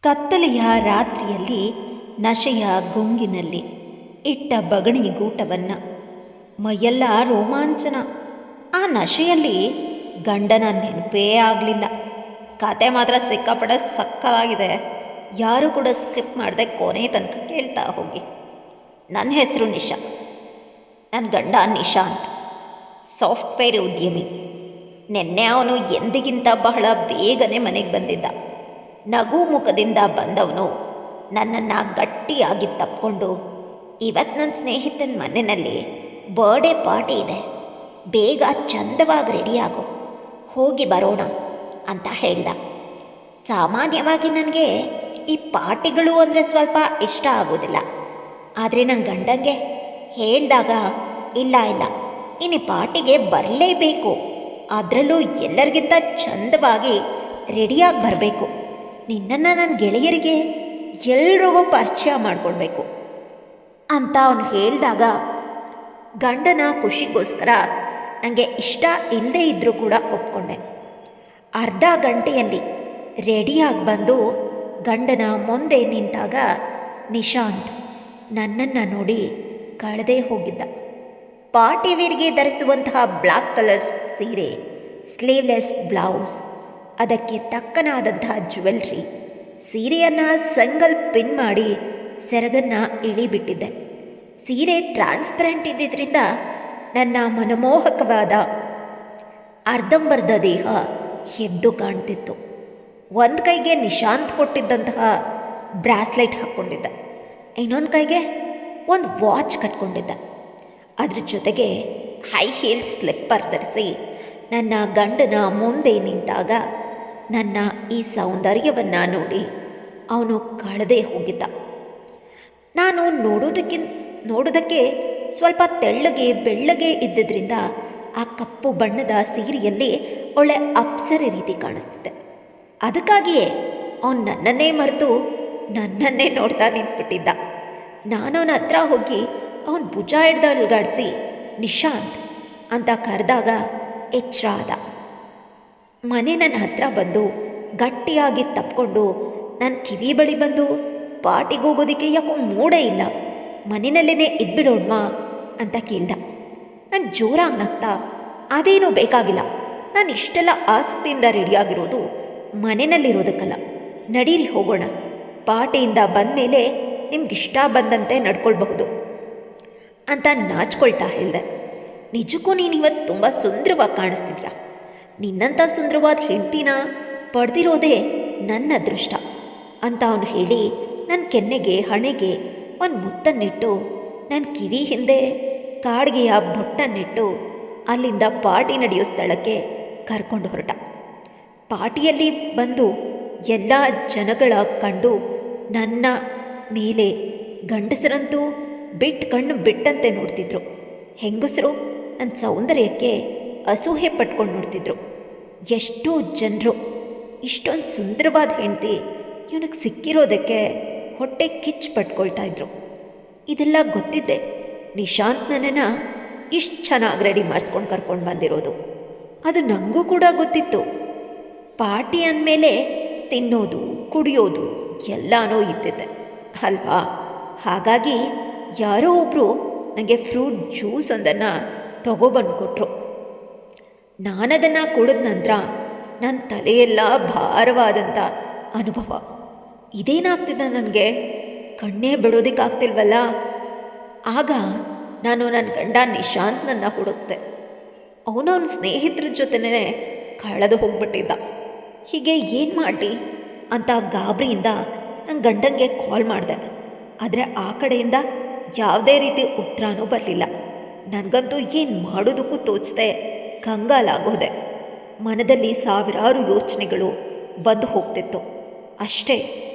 ಕತ್ತಲೆಯ ರಾತ್ರಿಯಲ್ಲಿ ನಶೆಯ ಗುಂಗಿನಲ್ಲಿ ಇಟ್ಟ ಬಗಣಿಗೂಟವನ್ನು ಮೈಯೆಲ್ಲ ರೋಮಾಂಚನ. ಆ ನಶೆಯಲ್ಲಿ ಗಂಡನ ನೆನಪೇ ಆಗಲಿಲ್ಲ. ಕತೆ ಮಾತ್ರ ಸಿಕ್ಕಾಪಟ್ಟೆ ಸಕ್ಕತ್ತಾಗಿದೆ. ಯಾರು ಕೂಡ ಸ್ಕಿಪ್ ಮಾಡದೆ ಕೊನೆ ತನಕ ಕೇಳ್ತಾ ಹೋಗಿ. ನನ್ನ ಹೆಸರು ನಿಶಾ. ನನ್ನ ಗಂಡ ನಿಶಾಂತ್, ಸಾಫ್ಟ್ವೇರ್ ಉದ್ಯಮಿ. ನಿನ್ನೆ ಅವನು ಎಂದಿಗಿಂತ ಬಹಳ ಬೇಗನೆ ಮನೆಗೆ ಬಂದಿದ್ದ. ನಗು ಮುಖದಿಂದ ಬಂದವನು ನನ್ನನ್ನು ಗಟ್ಟಿಯಾಗಿ ತಪ್ಪಿಕೊಂಡು, ಇವತ್ತು ನನ್ನ ಸ್ನೇಹಿತನ ಮನೆಯಲ್ಲಿ ಬರ್ಡೇ ಪಾರ್ಟಿ ಇದೆ, ಬೇಗ ಚಂದವಾಗಿ ರೆಡಿಯಾಗು, ಹೋಗಿ ಬರೋಣ ಅಂತ ಹೇಳ್ದ. ಸಾಮಾನ್ಯವಾಗಿ ನನಗೆ ಈ ಪಾರ್ಟಿಗಳು ಅಂದರೆ ಸ್ವಲ್ಪ ಇಷ್ಟ ಆಗೋದಿಲ್ಲ. ಆದರೆ ನನ್ನ ಗಂಡಂಗೆ ಹೇಳಿದಾಗ, ಇಲ್ಲ ಇನ್ನು ಪಾರ್ಟಿಗೆ ಬರಲೇಬೇಕು, ಅದರಲ್ಲೂ ಎಲ್ಲರಿಗಿಂತ ಚಂದವಾಗಿ ರೆಡಿಯಾಗಿ ಬರಬೇಕು, ನಿನ್ನನ್ನು ನನ್ನ ಗೆಳೆಯರಿಗೆ ಎಲ್ರಿಗೂ ಪರಿಚಯ ಮಾಡಿಕೊಡ್ಬೇಕು ಅಂತ ಅವನು ಹೇಳಿದಾಗ, ಗಂಡನ ಖುಷಿಗೋಸ್ಕರ ನನಗೆ ಇಷ್ಟ ಇಲ್ಲದೇ ಇದ್ದರೂ ಕೂಡ ಒಪ್ಕೊಂಡೆ. ಅರ್ಧ ಗಂಟೆಯಲ್ಲಿ ರೆಡಿಯಾಗಿ ಬಂದು ಗಂಡನ ಮುಂದೆ ನಿಂತಾಗ ನಿಶಾಂತ್ ನನ್ನನ್ನು ನೋಡಿ ಕಳೆದೇ ಹೋಗಿದ್ದ. ಪಾರ್ಟಿ ವೇರ್ಗೆ ಧರಿಸುವಂತಹ ಬ್ಲ್ಯಾಕ್ ಕಲರ್ ಸೀರೆ, ಸ್ಲೀವ್ಲೆಸ್ ಬ್ಲೌಸ್, ಅದಕ್ಕೆ ತಕ್ಕನಾದಂತಹ ಜ್ಯುವೆಲ್ರಿ, ಸೀರೆಯನ್ನು ಸಂಗಲ್ ಪಿನ್ ಮಾಡಿ ಸೆರಗನ್ನು ಇಳಿಬಿಟ್ಟಿದ್ದೆ. ಸೀರೆ ಟ್ರಾನ್ಸ್ಪರೆಂಟ್ ಇದ್ದಿದ್ದರಿಂದ ನನ್ನ ಮನಮೋಹಕವಾದ ಅರ್ಧಂಬರ್ಧ ದೇಹ ಎದ್ದು ಕಾಣ್ತಿತ್ತು. ಒಂದು ಕೈಗೆ ನಿಶಾಂತ್ ಕೊಟ್ಟಿದ್ದಂತಹ ಬ್ರಾಸ್ಲೆಟ್ ಹಾಕ್ಕೊಂಡಿದ್ದ, ಇನ್ನೊಂದು ಕೈಗೆ ಒಂದು ವಾಚ್ ಕಟ್ಕೊಂಡಿದ್ದ. ಅದ್ರ ಜೊತೆಗೆ ಹೈ ಹೀಲ್ಡ್ ಸ್ಲಿಪ್ಪರ್ ಧರಿಸಿ ನನ್ನ ಗಂಡನ ಮುಂದೆ ನಿಂತಾಗ ನನ್ನ ಈ ಸೌಂದರ್ಯವನ್ನು ನೋಡಿ ಅವನು ಕಳೆದೇ ಹೋಗಿದ್ದ. ನಾನು ನೋಡೋದಕ್ಕೆ ಸ್ವಲ್ಪ ತೆಳ್ಳಗೆ ಬೆಳ್ಳಗೆ ಇದ್ದಿದ್ದರಿಂದ ಆ ಕಪ್ಪು ಬಣ್ಣದ ಸೀರೆಯಲ್ಲಿ ಒಳ್ಳೆ ಅಪ್ಸರೆ ರೀತಿ ಕಾಣಿಸ್ತಿದ್ದೆ. ಅದಕ್ಕಾಗಿಯೇ ಅವನು ನನ್ನನ್ನೇ ಮರೆತು ನನ್ನನ್ನೇ ನೋಡ್ತಾ ನಿಂತ್ಬಿಟ್ಟಿದ್ದ. ನಾನು ಅವನ ಹತ್ರ ಹೋಗಿ ಅವನ ಭುಜ ಹಿಡ್ದು ಅಲ್ಗಾಡಿಸಿ ನಿಶಾಂತ್ ಅಂತ ಕರೆದಾಗ ಎಚ್ಚರ ಆದ. ಮನೆ ನನ್ನ ಹತ್ರ ಬಂದು ಗಟ್ಟಿಯಾಗಿ ತಪ್ಕೊಂಡು ನನ್ನ ಕಿವಿ ಬಳಿ ಬಂದು, ಪಾರ್ಟಿಗೆ ಹೋಗೋದಕ್ಕೆ ಯಾಕೋ ಮೂಡೇ ಇಲ್ಲ, ಮನೆಯಲ್ಲೇ ಇದ್ಬಿಡೋಣ್ಮ ಅಂತ ಕೇಳ್ದ. ನಾನು ಜೋರಾಗಿ ನಗ್ತಾ, ಅದೇನೂ ಬೇಕಾಗಿಲ್ಲ, ನಾನು ಇಷ್ಟೆಲ್ಲ ಆಸಕ್ತಿಯಿಂದ ರೆಡಿಯಾಗಿರೋದು ಮನೆಯಲ್ಲಿರೋದಕ್ಕಲ್ಲ, ನಡೀರಿ ಹೋಗೋಣ, ಪಾರ್ಟಿಯಿಂದ ಬಂದಮೇಲೆ ನಿಮ್ಗಿಷ್ಟ ಬಂದಂತೆ ನಡ್ಕೊಳ್ಬಹುದು ಅಂತ ನಾಚ್ಕೊಳ್ತಾ ಹೇಳಿದೆ. ನಿಜಕ್ಕೂ ನೀನಿವತ್ತು ತುಂಬ ಸುಂದರವಾಗಿ ಕಾಣಿಸ್ತಿದ್ಯಾ, ನಿನ್ನಂಥ ಸುಂದರವಾದ ಹೆಂಡ್ತಿನ ಪಡೆದಿರೋದೇ ನನ್ನ ಅದೃಷ್ಟ ಅಂತ ಅವನು ಹೇಳಿ ನನ್ನ ಕೆನ್ನೆಗೆ ಹಣೆಗೆ ಒಂದು ಮುತ್ತನ್ನಿಟ್ಟು ನನ್ನ ಕಿವಿ ಹಿಂದೆ ಕಾಡಿಗೆಯ ಬೊಟ್ಟನ್ನಿಟ್ಟು ಅಲ್ಲಿಂದ ಪಾರ್ಟಿ ನಡೆಯೋ ಸ್ಥಳಕ್ಕೆ ಕರ್ಕೊಂಡು ಹೊರಟ. ಪಾರ್ಟಿಯಲ್ಲಿ ಬಂದು ಎಲ್ಲ ಜನಗಳ ಕಂಡು ನನ್ನ ಮೇಲೆ ಗಂಡಸರಂತೂ ಕಣ್ಣು ಬಿಟ್ಟಂತೆ ನೋಡ್ತಿದ್ರು. ಹೆಂಗಸರು ನನ್ನ ಸೌಂದರ್ಯಕ್ಕೆ ಅಸೂಹೆ ಪಟ್ಕೊಂಡು ನೋಡ್ತಿದ್ರು. ಎಷ್ಟೋ ಜನರು ಇಷ್ಟೊಂದು ಸುಂದರವಾದ ಹೆಂಡತಿ ಇವನಿಗೆ ಸಿಕ್ಕಿರೋದಕ್ಕೆ ಹೊಟ್ಟೆ ಕಿಚ್ಚು ಪಟ್ಕೊಳ್ತಾ ಇದ್ರು. ಇದೆಲ್ಲ ಗೊತ್ತಿದ್ದೆ ನಿಶಾಂತ್ ನನ್ನನ್ನು ಇಷ್ಟು ಚೆನ್ನಾಗಿ ರೆಡಿ ಮಾಡಿಸ್ಕೊಂಡು ಕರ್ಕೊಂಡು ಬಂದಿರೋದು. ಅದು ನನಗೂ ಕೂಡ ಗೊತ್ತಿತ್ತು. ಪಾರ್ಟಿ ಅಂದಮೇಲೆ ತಿನ್ನೋದು ಕುಡಿಯೋದು ಎಲ್ಲನೂ ಇದ್ದಿದ್ದೆ ಅಲ್ವಾ. ಹಾಗಾಗಿ ಯಾರೋ ಒಬ್ಬರು ನನಗೆ ಫ್ರೂಟ್ ಜ್ಯೂಸ್ ಒಂದನ್ನು ತಗೊಬಂದು ಕೊಟ್ಟರು. ನಾನದನ್ನು ಕುಡಿದ ನಂತರ ನನ್ನ ತಲೆಯೆಲ್ಲ ಭಾರವಾದಂಥ ಅನುಭವ. ಇದೇನಾಗ್ತಿದ್ದ ನನಗೆ, ಕಣ್ಣೇ ಬಿಡೋದಕ್ಕಾಗ್ತಿಲ್ವಲ್ಲ. ಆಗ ನಾನು ನನ್ನ ಗಂಡ ನಿಶಾಂತ್ನನ್ನು ಹುಡುಕ್ತೆ. ಅವನವನ ಸ್ನೇಹಿತರ ಜೊತೆನೇ ಕಳೆದು ಹೋಗ್ಬಿಟ್ಟಿದ್ದ. ಹೀಗೆ ಏನು ಮಾಡಲಿ ಅಂತ ಗಾಬರಿಯಿಂದ ನನ್ನ ಗಂಡಂಗೆ ಕಾಲ್ ಮಾಡಿದೆ. ಆದರೆ ಆ ಕಡೆಯಿಂದ ಯಾವುದೇ ರೀತಿ ಉತ್ತರನೂ ಬರಲಿಲ್ಲ. ನನಗಂತೂ ಏನು ಮಾಡೋದಕ್ಕೂ ತೋಚದೆ ಕಂಗಾಲಾಗೋದೆ. ಮನದಲ್ಲಿ ಸಾವಿರಾರು ಯೋಚನೆಗಳು ಬಂದು ಹೋಗ್ತಿತ್ತು. ಅಷ್ಟೇ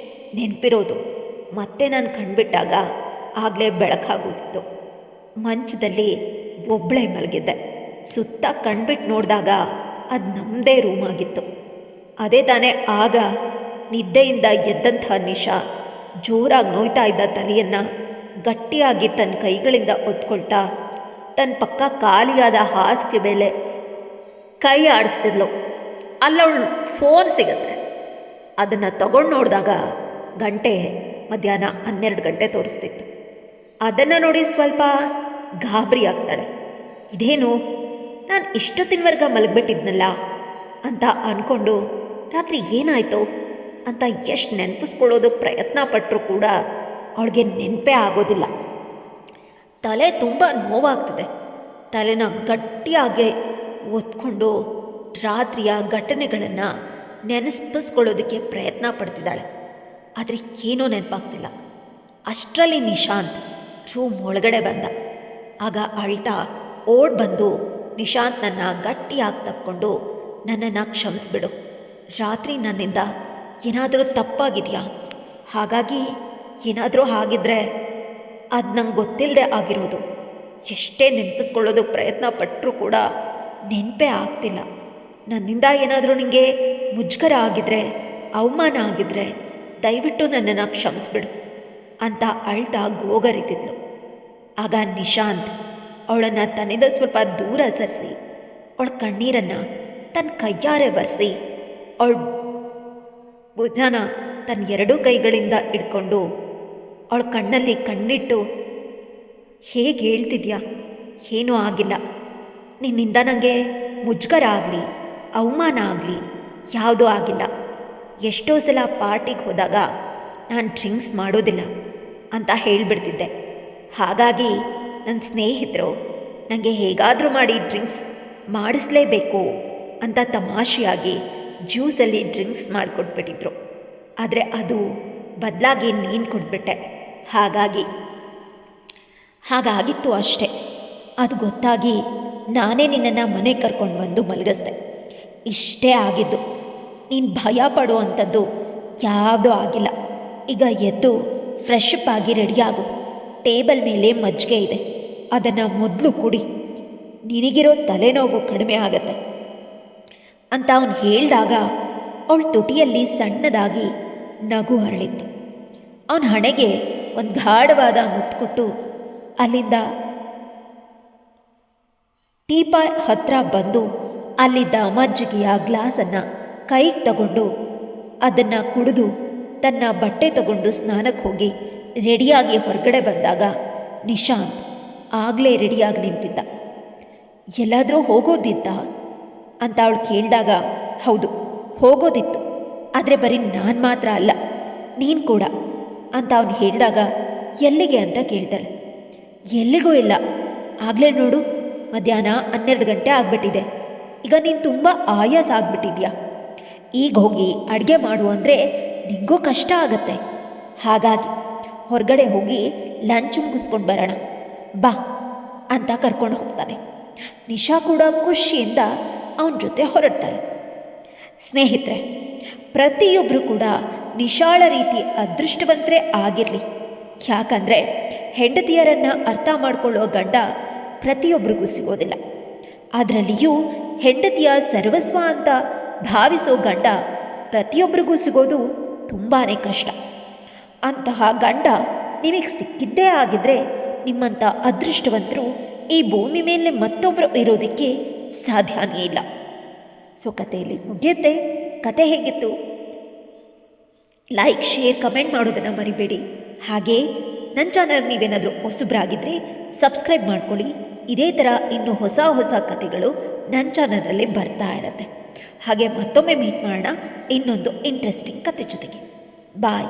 ನೆನಪಿರೋದು. ಮತ್ತೆ ನಾನು ಕಣ್ಬಿಟ್ಟಾಗ ಆಗಲೇ ಬೆಳಕಾಗೋಗಿತ್ತು. ಮಂಚದಲ್ಲಿ ಒಬ್ಬಳೇ ಮಲಗಿದ್ದೆ. ಸುತ್ತ ಕಣ್ಬಿಟ್ಟು ನೋಡಿದಾಗ ಅದು ನಮ್ಮದೇ ರೂಮ್ ಆಗಿತ್ತು. ಅದೇ ತಾನೇ ಆಗ ನಿದ್ದೆಯಿಂದ ಎದ್ದಂಥ ನಿಶಾ ಜೋರಾಗಿ ನೋಯ್ತಾ ಇದ್ದ ತಲೆಯನ್ನು ಗಟ್ಟಿಯಾಗಿ ತನ್ನ ಕೈಗಳಿಂದ ಒತ್ಕೊಳ್ತಾ ತನ್ನ ಪಕ್ಕ ಖಾಲಿಯಾದ ಹಾಸಿಗೆ ಮೇಲೆ ಕೈ ಆಡಿಸ್ತಿದ್ಲು. ಅಲ್ಲವಳು ಫೋನ್ ಸಿಗತ್ತೆ. ಅದನ್ನು ತಗೊಂಡು ನೋಡಿದಾಗ ಗಂಟೆ ಮಧ್ಯಾಹ್ನ 12 ಗಂಟೆ ತೋರಿಸ್ತಿತ್ತು. ಅದನ್ನು ನೋಡಿ ಸ್ವಲ್ಪ ಗಾಬರಿ ಆಗ್ತಾಳೆ. ಇದೇನು, ನಾನು ಇಷ್ಟೊತ್ತಿನವರೆಗೆ ಮಲಗಿಬಿಟ್ಟಿದ್ನಲ್ಲ ಅಂತ ಅಂದ್ಕೊಂಡು ರಾತ್ರಿ ಏನಾಯಿತು ಅಂತ ಎಷ್ಟು ನೆನಪಿಸ್ಕೊಳ್ಳೋದಕ್ಕೆ ಪ್ರಯತ್ನ ಪಟ್ಟರೂ ಕೂಡ ಅವಳಿಗೆ ನೆನಪೇ ಆಗೋದಿಲ್ಲ. ತಲೆ ತುಂಬ ನೋವಾಗ್ತದೆ. ತಲೆನ ಗಟ್ಟಿಯಾಗಿ ಒತ್ಕೊಂಡು ರಾತ್ರಿಯ ಘಟನೆಗಳನ್ನು ನೆನಪಿಸ್ಕೊಳ್ಳೋದಕ್ಕೆ ಪ್ರಯತ್ನ ಪಡ್ತಿದ್ದಾಳೆ. ಆದರೆ ಏನೂ ನೆನಪಾಗ್ತಿಲ್ಲ. ಅಷ್ಟರಲ್ಲಿ ನಿಶಾಂತ್ ರೂಮ್ ಒಳಗಡೆ ಬಂದ. ಆಗ ಅಳ್ತಾ ಓಡ್ ಬಂದು ನಿಶಾಂತ್ನನ್ನು ಗಟ್ಟಿಯಾಗಿ ತಪ್ಕೊಂಡು, ನನ್ನನ್ನು ಕ್ಷಮಿಸ್ಬಿಡು, ರಾತ್ರಿ ನನ್ನಿಂದ ಏನಾದರೂ ತಪ್ಪಾಗಿದೆಯಾ, ಹಾಗಾಗಿ ಏನಾದರೂ ಆಗಿದ್ರೆ ಅದು ನಂಗೆ ಗೊತ್ತಿಲ್ಲದೆ ಆಗಿರೋದು. ಎಷ್ಟೇ ನೆನಪಿಸ್ಕೊಳ್ಳೋದು ಪ್ರಯತ್ನ ಪಟ್ಟರೂ ಕೂಡ ನೆನಪೇ ಆಗ್ತಿಲ್ಲ. ನನ್ನಿಂದ ಏನಾದರೂ ನಿನಗೆ ಮುಜುಗರ ಆಗಿದ್ರೆ, ಅವಮಾನ ಆಗಿದ್ರೆ ದಯವಿಟ್ಟು ನನ್ನನ್ನು ಕ್ಷಮಿಸ್ಬಿಡು ಅಂತ ಅಳ್ತಾ ಗೋಗರಿತಿದ್ಲು. ಆಗ ನಿಶಾಂತ್ ಅವಳನ್ನು ತನ್ನಿಂದ ಸ್ವಲ್ಪ ದೂರ ಸರಿಸಿ ಅವಳ ಕಣ್ಣೀರನ್ನು ತನ್ನ ಕೈಯಾರೆ ಒರೆಸಿ ಅವಳ ಭುಜನ ತನ್ನ 2 ಕೈಗಳಿಂದ ಹಿಡ್ಕೊಂಡು ಅವಳ ಕಣ್ಣಲ್ಲಿ ಕಣ್ಣಿಟ್ಟು, ಹೇಗೆ ಹೇಳ್ತಿದ್ಯಾ, ಏನೂ ಆಗಿಲ್ಲ, ನಿನ್ನಿಂದ ನನಗೆ ಮುಜುಗರ ಆಗಲಿ ಅವಮಾನ ಆಗಲಿ ಯಾವುದೂ ಆಗಿಲ್ಲ. ಎಷ್ಟೋ ಸಲ ಪಾರ್ಟಿಗೆ ಹೋದಾಗ ನಾನು ಡ್ರಿಂಕ್ಸ್ ಮಾಡೋದಿಲ್ಲ ಅಂತ ಹೇಳಿಬಿಡ್ತಿದ್ದೆ. ಹಾಗಾಗಿ ನನ್ನ ಸ್ನೇಹಿತರು ನನಗೆ ಹೇಗಾದರೂ ಮಾಡಿ ಡ್ರಿಂಕ್ಸ್ ಮಾಡಿಸ್ಲೇಬೇಕು ಅಂತ ತಮಾಷೆಯಾಗಿ ಜ್ಯೂಸಲ್ಲಿ ಡ್ರಿಂಕ್ಸ್ ಮಾಡಿಕೊಟ್ಬಿಟ್ಟಿದ್ರು. ಆದರೆ ಅದು ಬದಲಾಗಿ ನೀನು ಕೊಟ್ಬಿಟ್ಟೆ, ಹಾಗಾಗಿತ್ತು ಅಷ್ಟೆ. ಅದು ಗೊತ್ತಾಗಿ ನಾನೇ ನಿನ್ನನ್ನು ಮನೆಗೆ ಕರ್ಕೊಂಡು ಬಂದು ಮಲಗಿಸ್ದೆ. ಇಷ್ಟೇ ಆಗಿದ್ದು. ನೀನು ಭಯ ಪಡೋ ಅಂಥದ್ದು ಯಾವುದೂ ಆಗಿಲ್ಲ. ಈಗ ಎದ್ದು ಫ್ರೆಶ್ ಅಪ್ ಆಗಿ ರೆಡಿಯಾಗು. ಟೇಬಲ್ ಮೇಲೆ ಮಜ್ಜಿಗೆ ಇದೆ, ಅದನ್ನು ಮೊದಲು ಕುಡಿ, ನಿನಗಿರೋ ತಲೆನೋವು ಕಡಿಮೆ ಆಗತ್ತೆ ಅಂತ ಅವನು ಹೇಳಿದಾಗ ಅವಳ ತುಟಿಯಲ್ಲಿ ಸಣ್ಣದಾಗಿ ನಗು ಅರಳಿತ್ತು. ಅವನ ಹಣೆಗೆ ಒಂದು ಗಾಢವಾದ ಮುತ್ತು ಕೊಟ್ಟು ಅಲ್ಲಿಂದ ಟೀಪಾಯ್ ಹತ್ರ ಬಂದು ಅಲ್ಲಿದ್ದ ಮಜ್ಜಿಗೆಯ ಗ್ಲಾಸನ್ನು ಕೈಗೆ ತಗೊಂಡು ಅದನ್ನು ಕುಡಿದು ತನ್ನ ಬಟ್ಟೆ ತಗೊಂಡು ಸ್ನಾನಕ್ಕೆ ಹೋಗಿ ರೆಡಿಯಾಗಿ ಹೊರಗಡೆ ಬಂದಾಗ ನಿಶಾಂತ್ ಆಗಲೇ ರೆಡಿಯಾಗಿ ನಿಂತಿದ್ದ. ಎಲ್ಲಾದರೂ ಹೋಗೋದಿತ್ತ ಅಂತ ಅವಳು ಕೇಳಿದಾಗ, ಹೌದು ಹೋಗೋದಿತ್ತು, ಆದರೆ ಬರೀ ನಾನು ಮಾತ್ರ ಅಲ್ಲ, ನೀನು ಕೂಡ ಅಂತ ಅವನು ಹೇಳಿದಾಗ, ಎಲ್ಲಿಗೆ ಅಂತ ಕೇಳ್ತಾಳೆ. ಎಲ್ಲಿಗೂ ಇಲ್ಲ, ಆಗಲೇ ನೋಡು ಮಧ್ಯಾಹ್ನ 12 ಗಂಟೆ ಆಗಿಬಿಟ್ಟಿದೆ, ಈಗ ನೀನು ತುಂಬ ಆಯಾಸ ಆಗಿಬಿಟ್ಟಿದ್ಯಾ, ಈಗ ಹೋಗಿ ಅಡುಗೆ ಮಾಡು ಅಂದರೆ ನಿಂಗೂ ಕಷ್ಟ ಆಗತ್ತೆ, ಹಾಗಾಗಿ ಹೊರಗಡೆ ಹೋಗಿ ಲಂಚ್ ಮುಗಿಸ್ಕೊಂಡು ಬರೋಣ ಬಾ ಅಂತ ಕರ್ಕೊಂಡು ಹೋಗ್ತಾನೆ. ನಿಶಾ ಕೂಡ ಖುಷಿಯಿಂದ ಅವನ ಜೊತೆ ಹೊರಡ್ತಾಳೆ. ಸ್ನೇಹಿತರೆ, ಪ್ರತಿಯೊಬ್ಬರು ಕೂಡ ನಿಶಾಳ ರೀತಿ ಅದೃಷ್ಟವಂತರೇ ಆಗಿರಲಿ. ಯಾಕಂದರೆ ಹೆಂಡತಿಯರನ್ನು ಅರ್ಥ ಮಾಡಿಕೊಳ್ಳೋ ಗಂಡ ಪ್ರತಿಯೊಬ್ಬರಿಗೂ ಸಿಗೋದಿಲ್ಲ. ಅದರಲ್ಲಿಯೂ ಹೆಂಡತಿಯ ಸರ್ವಸ್ವ ಅಂತ ಭಾವಿಸೋ ಗಂಡ ಪ್ರತಿಯೊಬ್ಬರಿಗೂ ಸಿಗೋದು ತುಂಬಾ ಕಷ್ಟ. ಅಂತಹ ಗಂಡ ನಿಮಗೆ ಸಿಕ್ಕಿದ್ದೇ ಆಗಿದ್ದರೆ ನಿಮ್ಮಂಥ ಅದೃಷ್ಟವಂತರು ಈ ಭೂಮಿ ಮೇಲೆ ಮತ್ತೊಬ್ಬರು ಇರೋದಕ್ಕೆ ಸಾಧ್ಯನೇ ಇಲ್ಲ. ಸೊ ಕಥೆಯಲ್ಲಿ ಮುಗಿಯುತ್ತೆ. ಕತೆ ಹೇಗಿತ್ತು? ಲೈಕ್, ಶೇರ್, ಕಮೆಂಟ್ ಮಾಡೋದನ್ನು ಮರಿಬೇಡಿ. ಹಾಗೇ ನನ್ನ ಚಾನಲ್ ನೀವೇನಾದರೂ ಹೊಸಬ್ರಾಗಿದ್ದರೆ ಸಬ್ಸ್ಕ್ರೈಬ್ ಮಾಡ್ಕೊಳ್ಳಿ. ಇದೇ ಥರ ಇನ್ನೂ ಹೊಸ ಹೊಸ ಕಥೆಗಳು ನನ್ನ ಚಾನಲಲ್ಲಿ ಬರ್ತಾ ಇರುತ್ತೆ. ಹಾಗೆ ಮತ್ತೊಮ್ಮೆ ಮೀಟ್ ಮಾಡೋಣ ಇನ್ನೊಂದು ಇಂಟ್ರೆಸ್ಟಿಂಗ್ ಕತೆ ಜೊತೆಗೆ. ಬಾಯ್.